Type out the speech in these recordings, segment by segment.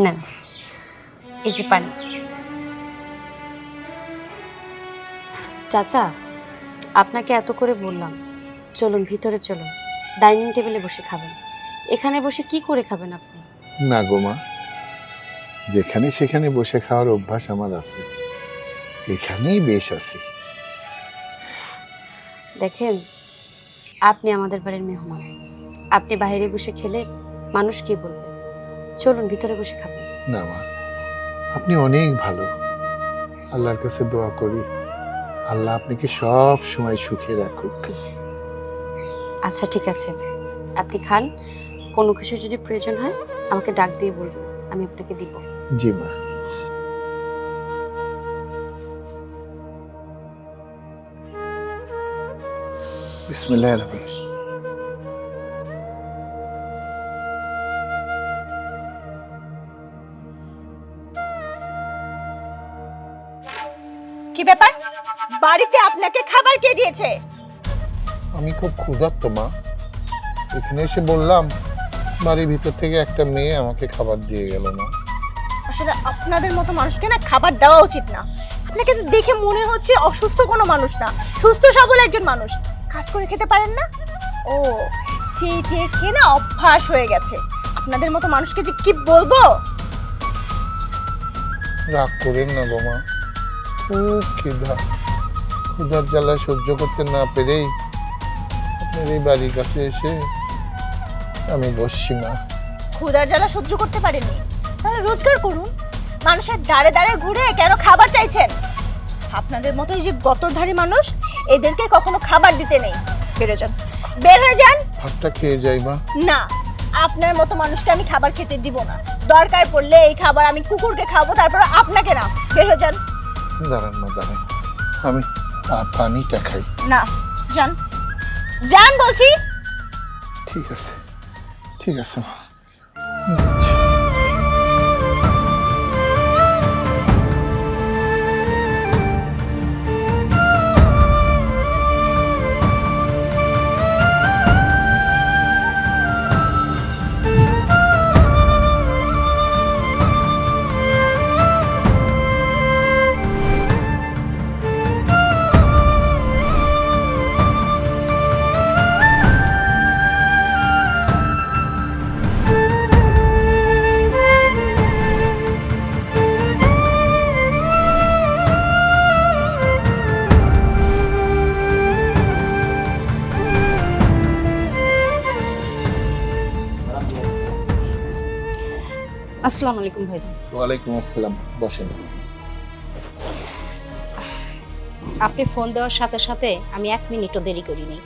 না এই যে পানি। চাচা, আপনাকে এত করে বললাম চলুন ভিতরে চলুন, ডাইনিং টেবিলে বসে খাবেন। এখানে বসে কি করে খাবেন আপনি? না গো মা, যেখানে সেখানে বসে খাওয়ার অভ্যাস আমার আছে, এখানেই বেশ আছি। দেখেন, আপনি আমাদের বাড়ির মেহমান, আপনি বাইরে বসে খেলে মানুষ কি বলবে? চলুন ভিতরে বসে খাবেন। না মা, আপনি অনেক ভালো। আল্লাহর কাছে দোয়া করি আল্লাহ আপনাকে সব সময় সুখে রাখুক। আচ্ছা ঠিক আছে, আপনি খান। কোনো কিছু যদি প্রয়োজন হয় আমাকে ডাক দিয়ে বলবেন, আমি আপনাকে দিব। জি মা। বিসমিল্লাহির রহমানির রহিম। কি ব্যাপার? বাড়িতে আপনাকে খাবার কে দিয়েছে? আমি খুব ক্ষুধার্ত মা, এখানে এসে বললাম, বাড়ির ভিতর থেকে একটা মেয়ে আমাকে খাবার দিয়ে গেল না। আসলে আপনাদের মতো মানুষকে না খাবার দেওয়া উচিত না। আপনাকে তো দেখে মনে হচ্ছে অসুস্থ কোনো মানুষ না, সুস্থ সবল একজন মানুষ। কাজ করে খেতে পারেন না? ও, চেয়ে চেয়ে খেয়ে না অভ্যাস হয়ে গেছে। আপনাদের মতো মানুষকে যে কি বলবো। রাগ করেন না গো মা, খুব ক্ষুধার জ্বালা সহ্য করতে না পেরেই আপনার এই বাড়ির কাছে এসে আমি বসছি মা। ক্ষুধার জ্বালা সহ্য করতে পারেননি? তাহলে রোজগার করুন। মানুষের দাঁড়ে দাঁড়ে ঘুরে কেন খাবার চাইছেন? আপনাদের মতো এই যে গতরধারী মানুষ, এদেরকে কখনো খাবার দিতে নেই। বেরো যান, বের হয়ে যান। ভাতটা খেয়ে যাই মা। না, আপনার মতো মানুষকে আমি খাবার খেতে দিব না। দরকার পড়লে এই খাবার আমি কুকুরকে খাবো, তারপর আপনাকে না। বের হয়ে যান। দাঁড়ান মা, দাঁড়ান, আমি পানিটা খাই। না, যান, যান বলছি। ঠিক আছে, ঠিক আছে মা। আসসালামু আলাইকুম ভাইজান। ওয়ালাইকুম আসসালাম, বসেন। আপনি ফোন দেওয়ার সাথে সাথে আমি 1 মিনিটও দেরি করিনি,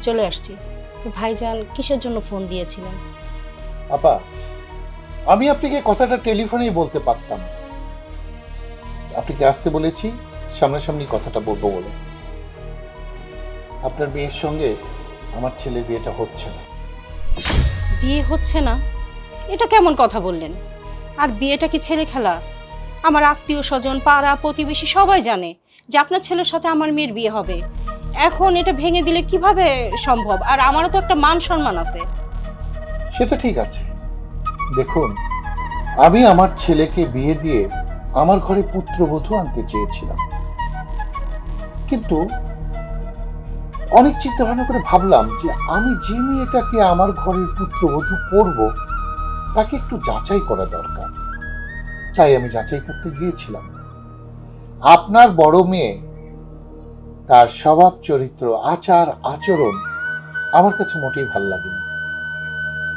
চলে আসছি। তো ভাইজান কিসের জন্য ফোন দিয়েছিলেন? আপা, আমি আপনাকে কথাটা টেলিফোনেই বলতে পারতাম, আপনাকে আসতে বলেছি সামনাসামনি কথাটা বলবো বলে। আপনার মেয়ের সঙ্গে আমার ছেলের বিয়েটা হচ্ছে না। বিয়ে হচ্ছে না? এটা কেমন কথা বললেন? আর বিয়েটা কি ছেলে খেলা? আমার আত্মীয় স্বজন, পাড়া প্রতিবেশী সবাই জানে যে আপনার ছেলের সাথে আমার মেয়ের বিয়ে হবে। এখন এটা ভেঙে দিলে কিভাবে সম্ভব? আর আমারও তো একটা মান সম্মান আছে। সে তো ঠিক আছে, দেখুন, আমি আমার ছেলেকে বিয়ে দিয়ে আমার ঘরে পুত্রবধূ আনতে চেয়েছিলাম, কিন্তু অনেক চিন্তা ভাবনা করে ভাবলাম যে আমি যে মেয়েটাকে আমার ঘরের পুত্রবধূ করব তাকে একটু যাচাই করা দরকার। তাই আমি যাচাই করতে গিয়েছিলাম। আপনার বড় মেয়ে, তার স্বভাব চরিত্র, আচার আচরণ আমার কাছে মোটেই ভালো লাগেনি।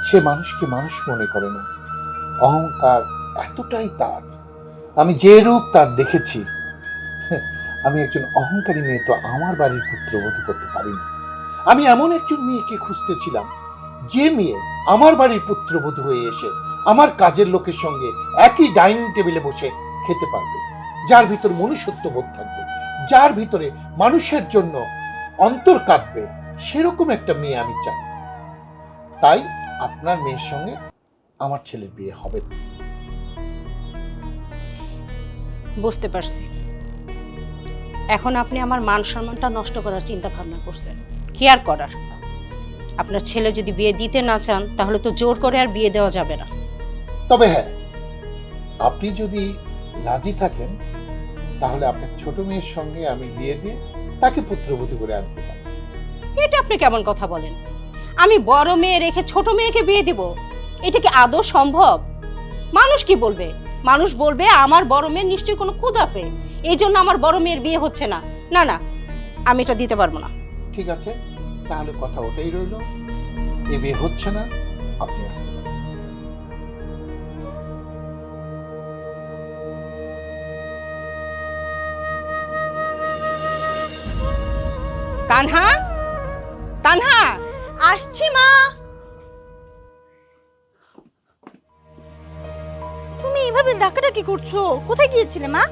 সে মানুষকে মানুষ মনে করে না, অহংকার এতটাই তার। আমি যে রূপ তার দেখেছি, আমি একজন অহংকারী মেয়ে তো আমার বাড়ির পুত্রবধূ করতে পারি না। আমি এমন একজন মেয়েকে খুঁজতেছিলাম যে মেয়ে আমার বাড়ির পুত্রবধূ হয়ে এসে আমার কাজের লোকের সঙ্গে একই ডাইনিং টেবিলে বসে খেতে পারবে, যার ভিতর মনুষ্যত্ব বোধ থাকবে, যার ভিতরে মানুষের জন্য অন্তর কাঁদবে, সেরকম একটা মেয়ে আমি চাই। তাই আপনার মেয়ের সঙ্গে আমার ছেলের বিয়ে হবে না। বুঝতে পারছি, এখন আপনি আমার মান সম্মানটা নষ্ট করার চিন্তা ভাবনা করছেন। কি আর করার? আপনার ছেলে যদি বিয়ে দিতে না চান তাহলে তো জোর করে আর বিয়ে দেওয়া যাবে না। তবে হ্যাঁ, আপনি যদি রাজি থাকেন তাহলে আপনার ছোট মেয়ের সঙ্গে আমি বিয়ে দিয়ে তাকে পুত্রবধূ করে আনতে পারি। এটা আপনি কেমন কথা বলেন? আমি বড় মেয়ে রেখে ছোট মেয়েকে বিয়ে দিব? এটা কি আদৌ সম্ভব? মানুষ কি বলবে? মানুষ বলবে আমার বড় মেয়ের নিশ্চয়ই কোনো খুঁত আছে, এই জন্য আমার বড় মেয়ের বিয়ে হচ্ছে না। না না, আমি এটা দিতে পারবো না। ঠিক আছে, তাহলে কথা ওটাই রইল, এ বিয়ে হচ্ছে না, আপনি আসতে পারেন। তানহা, তানহা, আসছি মা। তুমি এইভাবে ডাকাডাকি করছো, কোথায় গিয়েছিলে মা?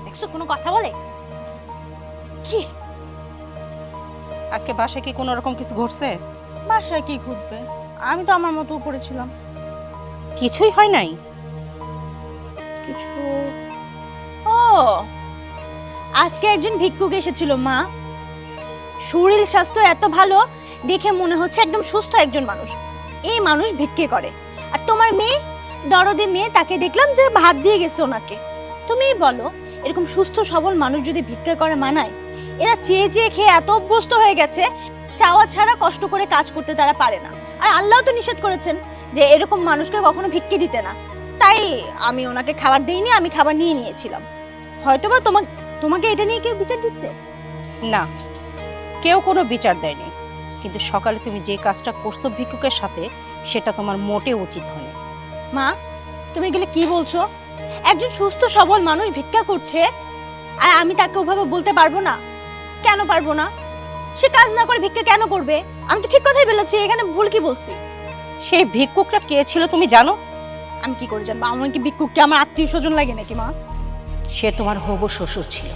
দেখছো কোনো কথা বলে কি? আজকে বাসায় কি কোনো রকম কিছু ঘটছে? বাসায় কি ঘটবে, আমি তো আমার মতো উপরে ছিলাম। কিছুই হয় নাই? কিছু ও, আজকে একজন ভিক্ষুক এসেছিল মা। শরীর স্বাস্থ্য এত ভালো, দেখে মনে হচ্ছে একদম সুস্থ একজন মানুষ। এই মানুষ ভিক্ষে করে। আর তোমার মেয়ে, দরদি মেয়ে, তাকে দেখলাম যে ভাত দিয়ে গেছে ওনাকে। তুমিই বলো, এরকম সুস্থ সবল মানুষ যদি ভিক্ষা করে মানায়? এরা চেয়ে চেয়ে খেয়ে এত অভ্যস্ত হয়ে গেছে, চাওয়া ছাড়া কষ্ট করে কাজ করতে তারা পারে না। আর আল্লাহ তো নিষেধ করেছেন যে এরকম মানুষকে কখনো ভিক্ষে দিতে না। তাই আমি ওনাকে খাবার দিইনি, আমি খাবার নিয়ে নিয়েছিলাম। হয়তোবা তোমাকে এটা নিয়ে কেউ বিচার দিচ্ছে? না, কেউ কোনো বিচার দেয়নি, কিন্তু সকালে তুমি যে কাজটা করছো ভিক্ষুকের সাথে, সেটা তোমার মোটেও উচিত হয়নি। মা, তুমি এগুলো কি বলছো? একজন সুস্থ সবল মানুষ ভিক্ষা করছে, আর আমি তাকে ওভাবে বলতে পারবো না? কেন পারবো না? সে কাজ না করে ভিক্ষা কেন করবে? আমি তো ঠিক কথাই বলেছি, এখানে ভুল কি বলছি? সেই ভিক্ষুকটা কে ছিল তুমি জানো? আমি কি করে জানবো? আমার কি ভিক্ষুককে আমার আত্মীয় স্বজন লাগে নাকি মা? সে তোমার হবু শ্বশুর ছিল।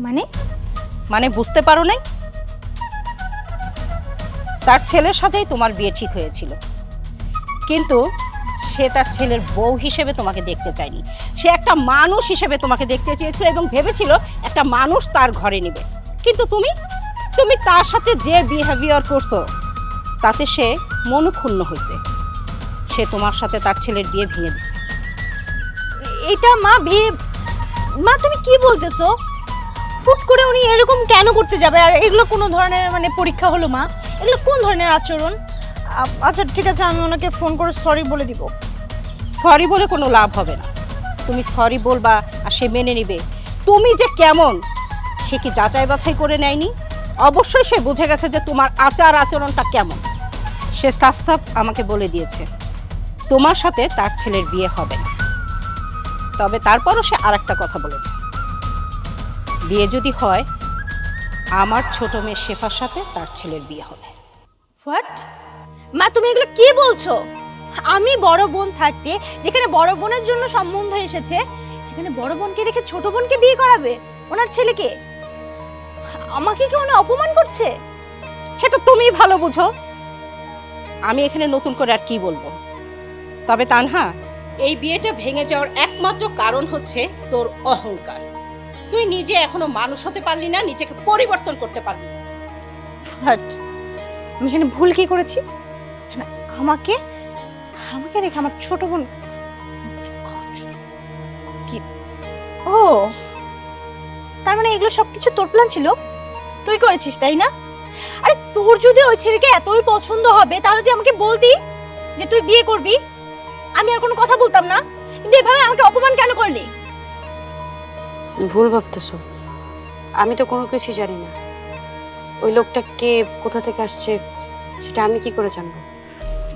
মানে? মানে বুঝতে পারো নাই? তার ছেলের সাথেই তোমার বিয়ে ঠিক হয়েছিল, কিন্তু সে তার ছেলের বউ হিসেবে তোমাকে দেখতে চায়নি। সে একটা মানুষ হিসেবে তোমাকে দেখতে চেয়েছিল এবং ভেবেছিল একটা মানুষ তার ঘরে নেবে। কিন্তু তুমি তার সাথে যে বিহেভিয়ার করছো, তাতে সে মনক্ষুণ্ণ হয়েছে। সে তোমার সাথে তার ছেলের বিয়ে ভেঙে দিছে। এটা মা মা তুমি কি বলতেছো? হুট করে উনি এরকম কেন করতে যাবে? আর এগুলো কোন ধরনের মানে পরীক্ষা হলো মা? এগুলো কোন ধরনের আচরণ? আচ্ছা ঠিক আছে, আমি ওনাকে ফোন করে সরি বলে দিব। সরি বলে কোনো লাভ হবে না। তুমি সরি বলবা আর সে মেনে নিবে। তুমি যে কেমন, সে কি যাচাই বাছাই করে নেয়নি? অবশ্যই সে বুঝে গেছে যে তোমার আচার আচরণটা কেমন। সে সাফ সাফ আমাকে বলে দিয়েছে তোমার সাথে তার ছেলের বিয়ে হবে না। তবে তারপরও সে আরেকটা কথা বলেছে, বিয়ে যদি হয় আমার ছোট মেয়ে শেফার সাথে তার ছেলের বিয়ে হবে। হোয়াট? মা তুমি এগুলো কি বলছো? আমি বড় বোন থাকতে, যেখানে বড় বোনের জন্য সম্বন্ধ এসেছে, সেখানে বড় বোনকে রেখে ছোট বোনকে বিয়ে করাবে ওনার ছেলেকে? আমাকে কি উনি অপমান করছে? সেটা তুমি ভালো বুঝো, আমি এখানে নতুন করে আর কি বলবো। তবে তানহা, এই বিয়েটা ভেঙে যাওয়ার একমাত্র কারণ হচ্ছে তোর অহংকার। তুই নিজে এখনো মানুষ হতে পারলি না, নিজেকে পরিবর্তন করতে পারলি না। হোয়াট? আমি এখানে ভুল কি করেছি? না, আমাকে রেখে আমার ছোট বোন কি? ও, তার মানে এগুলো সবকিছু তোর প্ল্যান ছিল? তুই করেছিস তাই না? আরে তোর যদি ওই ছেলেকে এতই পছন্দ হবে, তাহলে তুই আমাকে বলতি যে তুই বিয়ে করবি, আমি আর কোনো কথা বলতাম না। কিন্তু এভাবে আমাকে অপমান কেন করলি? ভুল ভাবতেছো, আমি তো কোনো কিছু জানি না। ওই লোকটা কে, কোথা থেকে আসছে, সেটা আমি কি করে জানবো?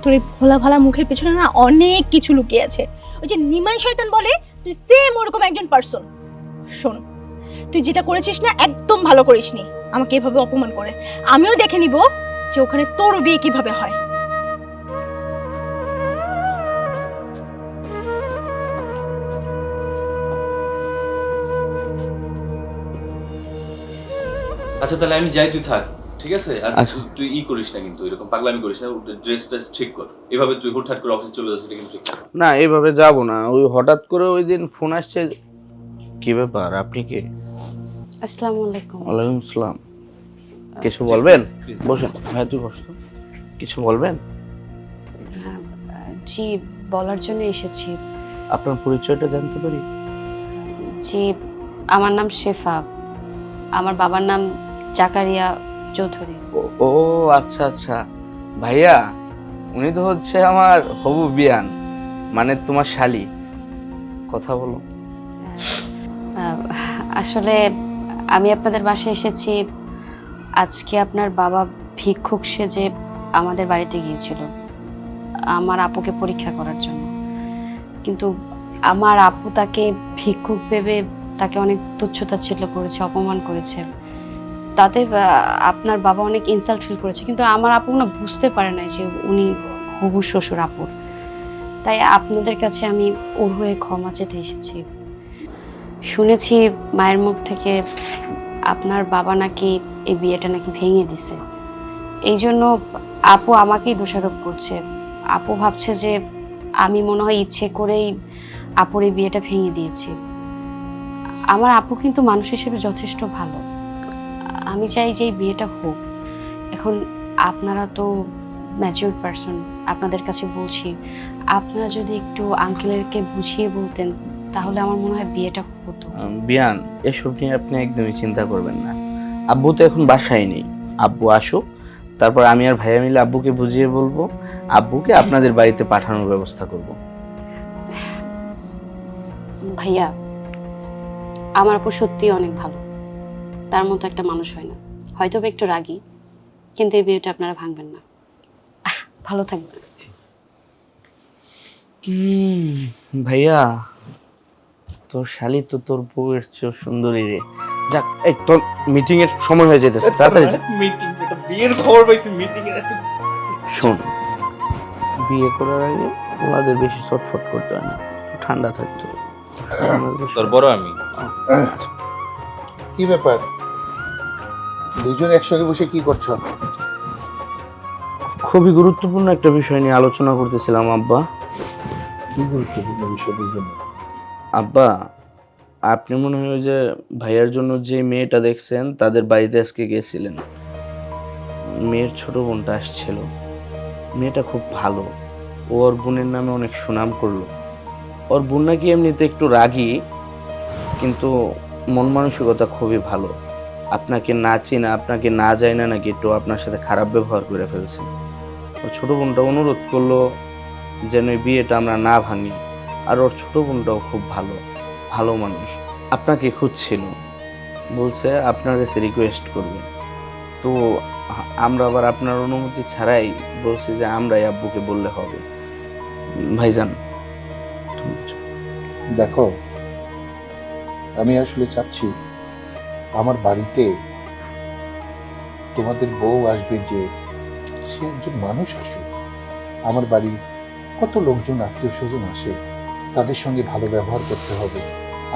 তোর এই ভোলা ভালা মুখের পেছনে না অনেক কিছু লুকিয়ে আছে। ওই যে নিমাই শয়তান বলে, তুই সেম ওরকম একজন পারসন। শোন, তুই যেটা করেছিস না, একদম ভালো করিসনি আমাকে এভাবে অপমান করে। আমিও দেখে নিব যে ওখানে তোর বিয়ে কিভাবে হয়। আচ্ছা তাহলে আমি যাই, তুই থাক, ঠিক আছে? আর আচ্ছা। তুই করিস না, কিন্তু এরকম পাগলামি করিস না, ড্রেসটা ঠিক কর। এভাবে তুই হুটহাট করে অফিস চলে যাস, এটা কিন্তু ঠিক না। না এইভাবে যাব না, ওই হঠাৎ করে ওই দিন ফোন আসছে। কি ব্যাপার, আপনি কে? আসসালামু আলাইকুম। ওয়ালাইকুম আসসালাম। কিছু জি, বলবেন? please, please। বসুন ভাই, তুই বস তো। কিছু বলবেন? জি, বলার জন্য এসেছি। আপনার পরিচয়টা জানতে পারি? জি, আমার নাম শেফা। আমার বাবার নাম জাকারিয়া চৌধুরী। ও আচ্ছা আচ্ছা, ভাইয়া উনি তো হচ্ছে আমার হবু বিয়ান, মানে তোমার শালি। কথা বলো। আসলে আমি আপনাদের বাসায় এসেছি। আজকে আপনার বাবা ভিক্ষুক সেজে আমাদের বাড়িতে গিয়েছিল আমার আপুকে পরীক্ষা করার জন্য, কিন্তু আমার আপু তাকে ভিক্ষুক ভেবে তাকে অনেক তুচ্ছ-তাচ্ছিল্য করেছে, অপমান করেছে। তাতে আপনার বাবা অনেক ইনসাল্ট ফিল করেছে, কিন্তু আমার আপু না বুঝতে পারে না যে উনি হবু শ্বশুর আপুর। তাই আপনাদের কাছে আমি ওর হয়ে ক্ষমা চেতে এসেছি। শুনেছি মায়ের মুখ থেকে আপনার বাবা নাকি এই বিয়েটা নাকি ভেঙে দিছে। এই জন্য আপু আমাকেই দোষারোপ করছে। আপু ভাবছে যে আমি মনে হয় ইচ্ছে করেই আপুর এই বিয়েটা ভেঙে দিয়েছি। আমার আপু কিন্তু মানুষ হিসেবে যথেষ্ট ভালো। আমি চাই যে এই বিয়েটা হোক। এখন আপনারা তো ম্যাচিউরড পারসন, আপনাদের কাছে বলছি, আপনারা যদি একটু আঙ্কেলকে বুঝিয়ে বলতেন তাহলে আমার মনে হয় বিয়েটা হতো। বিয়ান, এসব নিয়ে আপনি একদমই চিন্তা করবেন না। আব্বু তো এখন বাসায় নেই, আব্বু আসুক, তারপর আমি আর ভাইয়া মিলে আব্বুকে বুঝিয়ে বলবো, আব্বুকে আপনাদের বাড়িতে পাঠানোর ব্যবস্থা করব। ভাইয়া, আমার আপু সত্যিই অনেক ভালো, তার মতো একটা মানুষ হয় না। হয়তো বা একটু রাগী, কিন্তু এই বিয়েটা আপনারা ভাঙবেন না। ভালো থাকবেন। ভাইয়া, তোর শালি তো তোর বউয়ের চেয়ে সুন্দরী রে। যাক, এই তোর মিটিং এর সময় হয়ে যেতেছে, তাড়াতাড়ি যা। মিটিং, এটা বিয়ের খবর পাইছি, মিটিং এর শোন, বিয়ে করার আগে ওনাদের বেশি ছটফট করতে হয় না, একটু ঠান্ডা থাকতে হবে। তোর বড় আমি। কি ব্যাপার, দুজন একসঙ্গে বসে কি করছো? খুবই গুরুত্বপূর্ণ একটা বিষয় নিয়ে আলোচনা করতেছিলাম আব্বা। কি গুরুত্বপূর্ণ বিষয় বুঝলাম না। আব্বা, আপনি মনে হয় যে ভাইয়ার জন্য যে মেয়েটা দেখছেন তাদের বাড়িতে আজকে গেছিলেন। মেয়ের ছোট বোনটা আসছিল। মেয়েটা খুব ভালো, ওর বোনের নামে অনেক সুনাম করলো। ওর বোন নাকি এমনিতে একটু রাগী, কিন্তু মন মানসিকতা খুবই ভালো। আপনাকে না চিনা, আপনাকে না যায় না নাকি একটু আপনার সাথে খারাপ ব্যবহার করে ফেলছে। ওর ছোট বোনটা অনুরোধ করলো যেন এই বিয়েটা আমরা না ভাঙি। আর ওর ছোট বোনটাও খুব ভালো, ভালো মানুষ, আপনাকে খুঁজছিল, বলছে আপনার কাছে রিকোয়েস্ট করবে। তো আমরা আবার আপনার অনুমতি ছাড়াই বলছি যে আমরাই আব্বুকে বললে হবে। ভাইজান, দেখো, আমি আসলে চাচ্ছি আমার বাড়িতে তোমাদের বউ আসবে, যে সে একজন মানুষ আসুক। আমার বাড়ি কত লোকজন, আত্মীয় স্বজন আসে, তাদের সঙ্গে ভালো ব্যবহার করতে হবে।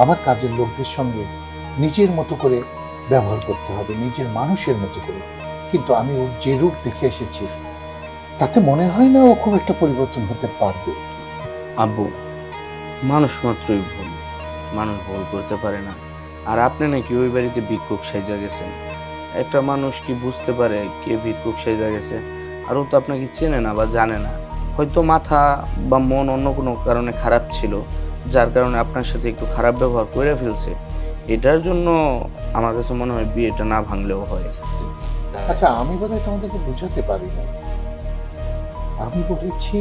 আমার কাজের লোকদের সঙ্গে নিজের মতো করে ব্যবহার করতে হবে, নিজের মানুষের মতো করে। কিন্তু আমি ওর যে রূপ দেখে এসেছি তাতে মনে হয় না ও খুব একটা পরিবর্তন হতে পারবে। আব্বু, মানুষ মাত্রই ভুল, মানুষ ভুল করতে পারে না। আর আপনি নাকি ওই বাড়িতে ভিক্ষুক সেজা গেছেন। একটা মানুষ কি বুঝতে পারে কে ভিক্ষুক সেজা গেছে? আর ও তো আপনাকে চেনে না বা জানে না, হয়তো মাথা বা মন অন্য কোনো কারণে খারাপ ছিল, যার কারণে আপনার সাথে একটু খারাপ ব্যবহার করে ফেলছে। এটার জন্য আমার কাছে মনে হয় বিয়েটা না ভাঙলেও হয়। আচ্ছা, আমি বোধহয় তোমাদেরকে বুঝাতে পারি না। আমি বলেছি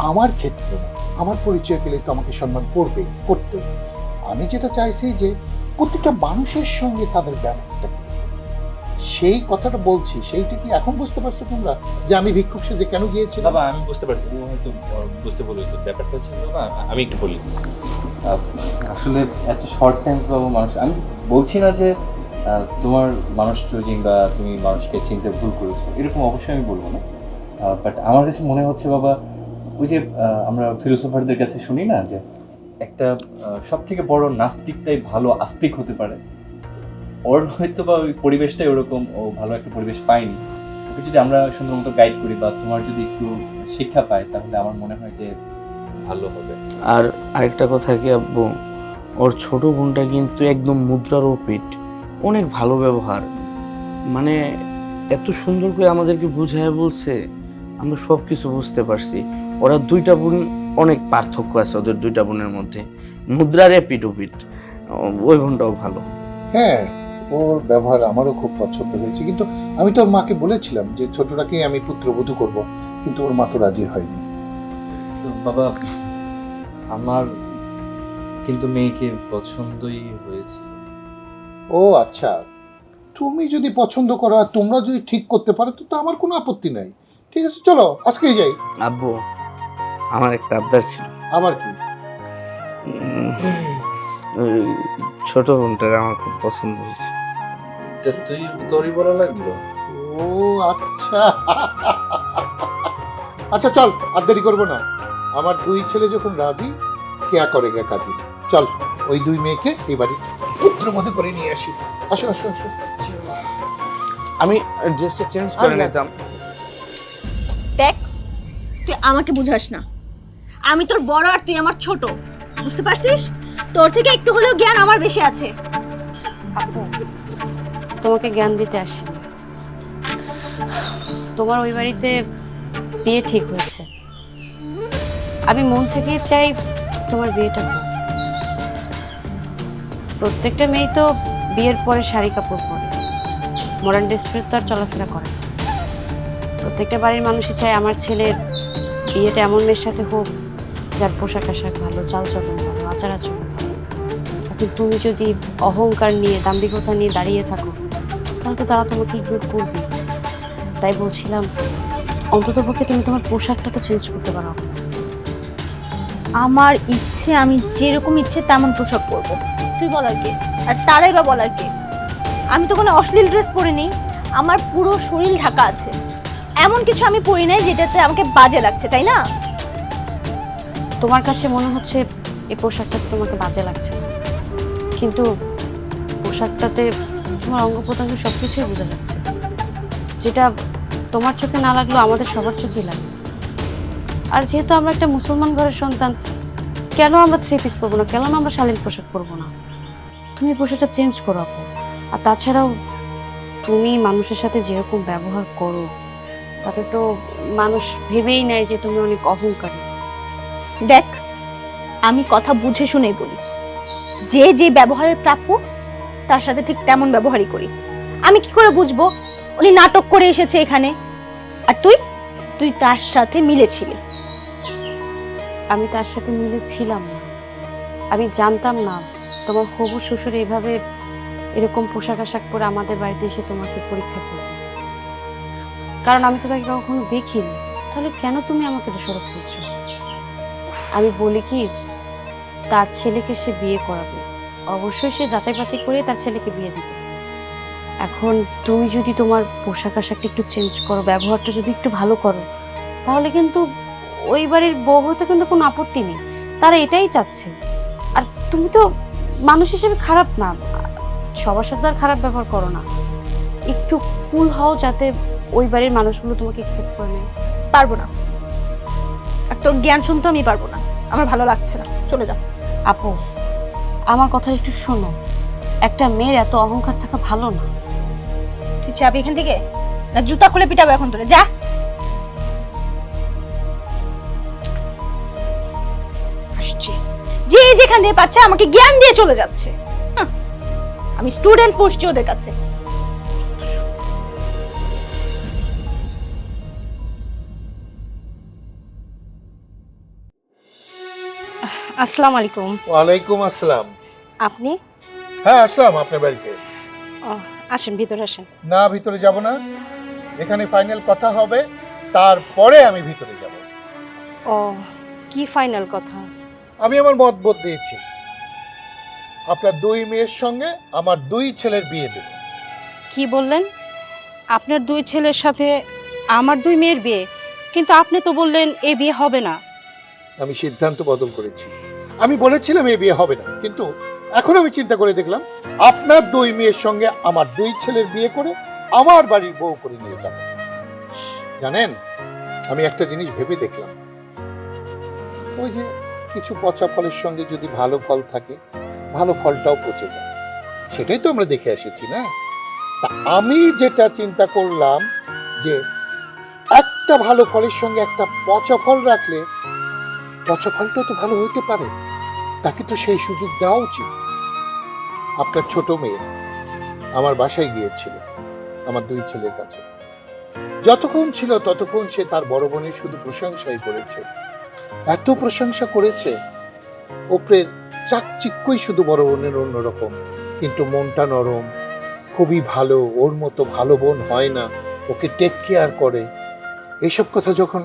আমার ক্ষেত্রে না, আমার পরিচয় পেলে তো আমাকে সম্মান করবে, করতে। আমি যেটা চাইছি যে প্রত্যেকটা মানুষের সঙ্গে তাদের ব্যবহারটা কি, সেই কথাটা বলছি। সেইটা কি এখন বুঝতে পারছো তোমরা যে আমি ভিক্ষুক সেজে কেন গিয়েছিলাম? বাবা, আমি বুঝতে পারছি, ও হয়তো বুঝতে বলেছে ব্যাপারটা ছিল না। আমি একটু বলি, আসলে এত শর্ট টাইম বাবা মানুষ, আমি বলছি না যে তোমার মানুষ চুজিং বা তুমি মানুষকে চিনতে ভুল করেছো, এরকম অবশ্যই আমি বলবো না। বাট আমার কাছে মনে হচ্ছে বাবা, ওই যে আমরা ফিলোসফারদের কাছে শুনি না যে একটা সব থেকে বড় নাস্তিকটাই ভালো আস্তিক হতে পারে। ওর হয়তো বা ওই পরিবেশটাই ওরকম, ও ভালো একটা পরিবেশ পায়নি। ওকে যদি আমরা সুন্দর মতো গাইড করি বা তোমার যদি একটু শিক্ষা পায়, তাহলে আমার মনে হয় যে ভালো হবে। আর আরেকটা কথা কি আব্বু, ওর ছোট বোনটা কিন্তু একদম মুদ্রার ওপিট, অনেক ভালো ব্যবহার, মানে এত সুন্দর করে আমাদেরকে বুঝায় বলছে, আমরা সব কিছু বুঝতে পারছি। ওরা দুইটা বোন, অনেক পার্থক্য আছে ওদের দুইটা বোনের মধ্যে, মুদ্রার এপিট ওপিট। ওই বোনটাও ভালো। হ্যাঁ, ওর ব্যবহার আমারও খুব পছন্দ হয়েছে, কিন্তু আমি তো ওর মাকে বলেছিলাম যে ছোটটাকেই আমি পুত্রবধূ করব, কিন্তু ওর মা তো রাজি হয়নি। তো বাবা, আমার কিন্তু মেয়েকে পছন্দই হয়েছে। ও আচ্ছা, তুমি যদি পছন্দ করো আর তোমরা যদি ঠিক করতে পারো তো আমার কোনো আপত্তি নাই। ঠিক আছে, চলো আজকেই যাই। আব্বু, আমার একটা আবদার ছিল। আবার কি? ওই ছোট বোনটার আমার খুব পছন্দ হয়েছে। তা তুই তোরই বলা লাগলো? ও আচ্ছা আচ্ছা, চল আর দেরি করবো না। আমার দুই ছেলে যখন রাজি, কেয়া করে গে কাজী। চল ওই দুই মেয়েকে এই বাড়ি পুত্রবধূ করে নিয়ে আসি। আসো আসো আসো। আমি ড্রেসটা চেঞ্জ করে আরে না। নিতাম। দেখ, তুই আমাকে বুঝাস না। আমি তোর বড় আর তুই আমার ছোট, বুঝতে পারছিস? তোর থেকে একটু হলেও জ্ঞান আমার বেশি আছে। আপু, তোমাকে জ্ঞান দিতে আসি। তোমার ওই বাড়িতে বিয়ে ঠিক হয়েছে। আমি মন থেকেই চাই তোমার বিয়েটা হোক। প্রত্যেকটা মেয়ে তো বিয়ের পরে শাড়ি কাপড় পরে, মডার্ন ড্রেস পরে তো আর চলাফেরা করে না। প্রত্যেকটা বাড়ির মানুষই চায় আমার ছেলের বিয়েটা এমন মেয়ের সাথে হোক যার পোশাক আশাক ভালো, চালচলন ভালো, আচার আচরণ ভালো। কিন্তু তুমি যদি অহংকার নিয়ে, দাম্ভিকতা নিয়ে দাঁড়িয়ে থাকো, তাহলে তো তারা তোমাকে ইগনোর করবে। তাই বলছিলাম, অন্ততপক্ষে তুমি তোমার পোশাকটা তো চেঞ্জ করতে পারো। আমার ইচ্ছে, আমি যেরকম ইচ্ছে তেমন পোশাক পরবো। তুই বলার কে? আর তারাই বা বলার কে? আমি তো কোনো অশ্লীল ড্রেস পরে নেই, আমার পুরো শরীর ঢাকা আছে। এমন কিছু আমি পরি নাই যেটাতে আমাকে বাজে লাগছে, তাই না? তোমার কাছে মনে হচ্ছে এই পোশাকটাতে তোমাকে বাজে লাগছে, কিন্তু পোশাকটাতে তোমার অঙ্গ প্রত্যঙ্গ সব কিছুই বোঝা যাচ্ছে। যেটা তোমার চোখে না লাগলেও আমাদের সবার চোখেই লাগে। আর যেহেতু আমরা একটা মুসলমান ঘরের সন্তান, কেন আমরা থ্রি পিস পরবো না? কেন আমরা শালীন পোশাক পরবো না? তুমি পোশাকটা চেঞ্জ করো আপু। আর তাছাড়াও তুমি মানুষের সাথে যেরকম ব্যবহার করো, তাতে তো মানুষ ভেবেই নেয় যে তুমি অনেক অহংকারী। দেখ, আমি কথা বুঝে শুনেই বলি। যে যে ব্যবহারের প্রাপ্য তার সাথে ঠিক তেমন ব্যবহারই করি। আমি কি করে বুঝবো উনি নাটক করে এসেছে এখানে আর তুই তুই তার সাথে মিলেছিলি? আমি তার সাথে মিলে ছিলাম না। আমি জানতাম না তোমার হবু শ্বশুর এইভাবে এরকম পোশাক আশাক পরে আমাদের বাড়িতে এসে তোমাকে পরীক্ষা করবে। কারণ আমি তো তাকে কখনো দেখিনি। তাহলে কেন তুমি আমাকে দোষারোপ করছো? আমি বলি কি, তার ছেলেকে সে বিয়ে করাবে, অবশ্যই সে যাচাই বাছাই করে তার ছেলেকে বিয়ে দিবে। এখন তুমি যদি তোমার পোশাক আশাকটা একটু চেঞ্জ করো, ব্যবহারটা যদি একটু ভালো করো, তাহলে কিন্তু ওই বাড়ির বউ হতে কিন্তু কোনো আপত্তি নেই। তারা এটাই চাচ্ছে। আর তুমি তো মানুষ হিসেবে খারাপ না, সবার সাথে আর খারাপ ব্যবহার করো না। একটু কুল হও যাতে ওই বাড়ির মানুষগুলো তোমাকে অ্যাকসেপ্ট করে নেয়। পারবো না, আর তোর জ্ঞান শুনতে আমি পারবো না। আমার ভালো লাগছে না, চলে যা। আপু, আমার কথা একটু শোনো। একটা মেয়ের এত অহংকার থাকা ভালো না। তুই যাবি এখান থেকে, না জুতা খুলে পিটাবো এখন তোরে? যা। আসছে, যে যেখান দিয়ে পাচ্ছে আমাকে জ্ঞান দিয়ে চলে যাচ্ছে। হাহ, আমি স্টুডেন্ট পড়ছি ওদের কাছে। আসসালামু আলাইকুম। ওয়ালাইকুম আসসালাম। আপনি? হ্যাঁ, আসলাম আপনার বাড়িতে। ও, আসেন, ভিতরে আসেন। না, ভিতরে যাব না। এখানে ফাইনাল কথা হবে, তারপরে আমি ভিতরে যাব। ও, কি ফাইনাল কথা? আমি আমার মত দিয়েছি। আপনার দুই মেয়ের সঙ্গে আমার দুই ছেলের বিয়ে দেব। কি বললেন? আপনার দুই ছেলের সাথে আমার দুই মেয়ের বিয়ে? কিন্তু আপনি তো বললেন এ বিয়ে হবে না। আমি সিদ্ধান্ত বদল করেছি। আমি বলেছিলাম এই বিয়ে হবে না, কিন্তু এখন আমি চিন্তা করে দেখলাম আপনার দুই মেয়ের সঙ্গে আমার দুই ছেলের বিয়ে করে আমার বাড়ির বউ করে নিয়ে যাব। জানেন, আমি একটা জিনিস ভেবে দেখলাম, ওই যে কিছু পচা ফলের সঙ্গে যদি ভালো ফল থাকে, ভালো ফলটাও পচে যায়। সেটাই তো আমরা দেখে এসেছি না? তা আমি যেটা চিন্তা করলাম যে এক একটা ভালো ফলের সঙ্গে একটা পচা ফল রাখলে পচা ফলটা তো ভালো হতে পারে, তাকে তো সেই সুযোগ দেওয়া উচিত। আপনার ছোট মেয়ে আমার বাসায় গিয়েছিল আমার দুই ছেলের কাছে, যতক্ষণ ছিল ততক্ষণ সে তার বড় বোনের শুধু প্রশংসাই করেছে, এত প্রশংসা করেছে, ওপরের চাকচিক্যই শুধু বড় বোনের অন্যরকম, কিন্তু মনটা নরম, খুবই ভালো, ওর মতো ভালো বোন হয় না, ওকে টেক কেয়ার করে। এইসব কথা যখন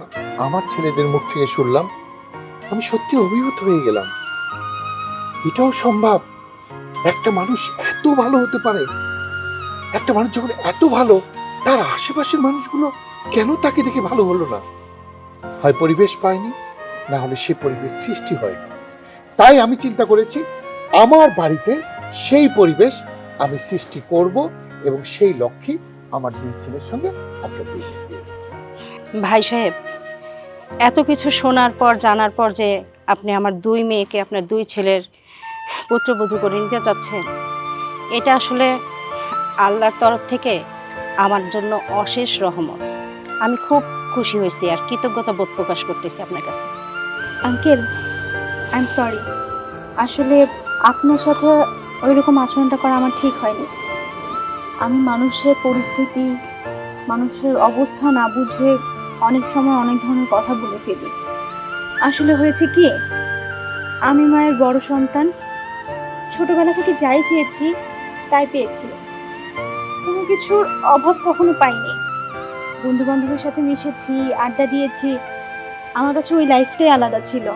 আমার ছেলেদের মুখ থেকে শুনলাম, আমি সত্যি অভিভূত হয়ে গেলাম। এটাও সম্ভব, একটা মানুষ এত ভালো হতে পারে। একটা মানুষ যখন এত ভালো, তার আশেপাশের মানুষগুলো কেন তাকে দেখে ভালো হলো না? হয় পরিবেশ পায়নি, না হলে সে পরিবেশ সৃষ্টি হয়নি। তাই আমি চিন্তা করেছি আমার বাড়িতে সেই পরিবেশ আমি সৃষ্টি করব, এবং সেই লক্ষ্যে আমার দুই ছেলের সঙ্গে একটা বিয়ে দেব। ভাই সাহেব, এত কিছু শোনার পর জানার পর যে আপনি আমার দুই মেয়েকে আপনার দুই ছেলের পুত্রবধূ করে নিতে চাচ্ছেন, এটা আসলে আল্লাহর তরফ থেকে আমার জন্য অশেষ রহমত। আমি খুব খুশি হয়েছি আর কৃতজ্ঞতা বোধ প্রকাশ করতেছি আপনার কাছে। Uncle, I am sorry. আসলে আপনার সাথে ওই রকম আচরণটা করা আমার ঠিক হয়নি। আমি মানুষের পরিস্থিতি, মানুষের অবস্থা না বুঝে অনেক সময় অনেক ধরনের কথা বলে ফেলি। আসলে হয়েছে কি, আমি মায়ের বড় সন্তান, ছোটবেলা থেকে যাই চেয়েছি তাই পেয়েছি, কোনো কিছুর অভাব কখনো পাইনি। বন্ধু বান্ধবের সাথে মিশেছি, আড্ডা দিয়েছি, আমার কাছে ওই লাইফটাই আলাদা ছিল।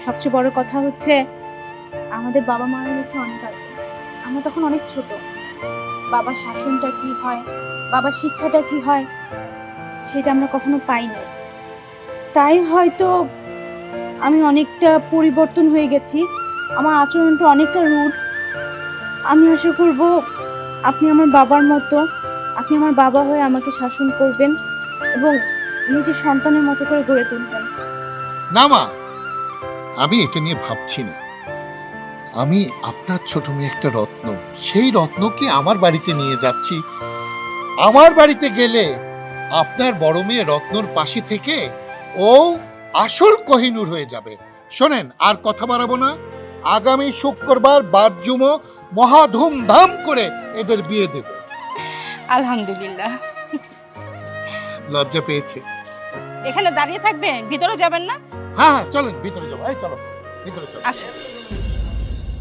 সবচেয়ে বড় কথা হচ্ছে আমাদের বাবা মারা গেছে অনেক আগে, আমরা তখন অনেক ছোট। বাবার শাসনটা কি হয়, বাবার শিক্ষাটা কি হয়, সেটা আমরা কখনো পাইনি। তাই হয়তো আমি অনেকটা পরিবর্তন হয়ে গেছি, আমার আচরণটা অনেকটা রুড। আমি আশা করব আপনি আমার বাবার মতো, আপনি আমার বাবা হয়ে আমাকে শাসন করবেন এবং নিজের সন্তানের মতো করে গড়ে তুলবেন। না মা, আমি এটা নিয়ে ভাবছি না। আমি আপনার ছোট মেয়ে একটা রত্ন, সেই রত্নকে আমার বাড়িতে নিয়ে যাচ্ছি। আমার বাড়িতে গেলে আপনার বড় মেয়ে রত্নর পাশে থেকে ও আসল কোহিনূর হয়ে যাবে। শোনেন, আর কথা বাড়াবো না, আগামী শুক্রবার বাদ জুমো মহা ধুমধাম করে এদের বিয়ে দেব। আলহামদুলিল্লাহ। লজ্জা পেয়েছে? এখানে দাঁড়িয়ে থাকবেন, ভিতরে যাবেন না? হ্যাঁ হ্যাঁ, চলেন ভিতরে যাবো। এই চলো ভিতরে চলো। আসেন।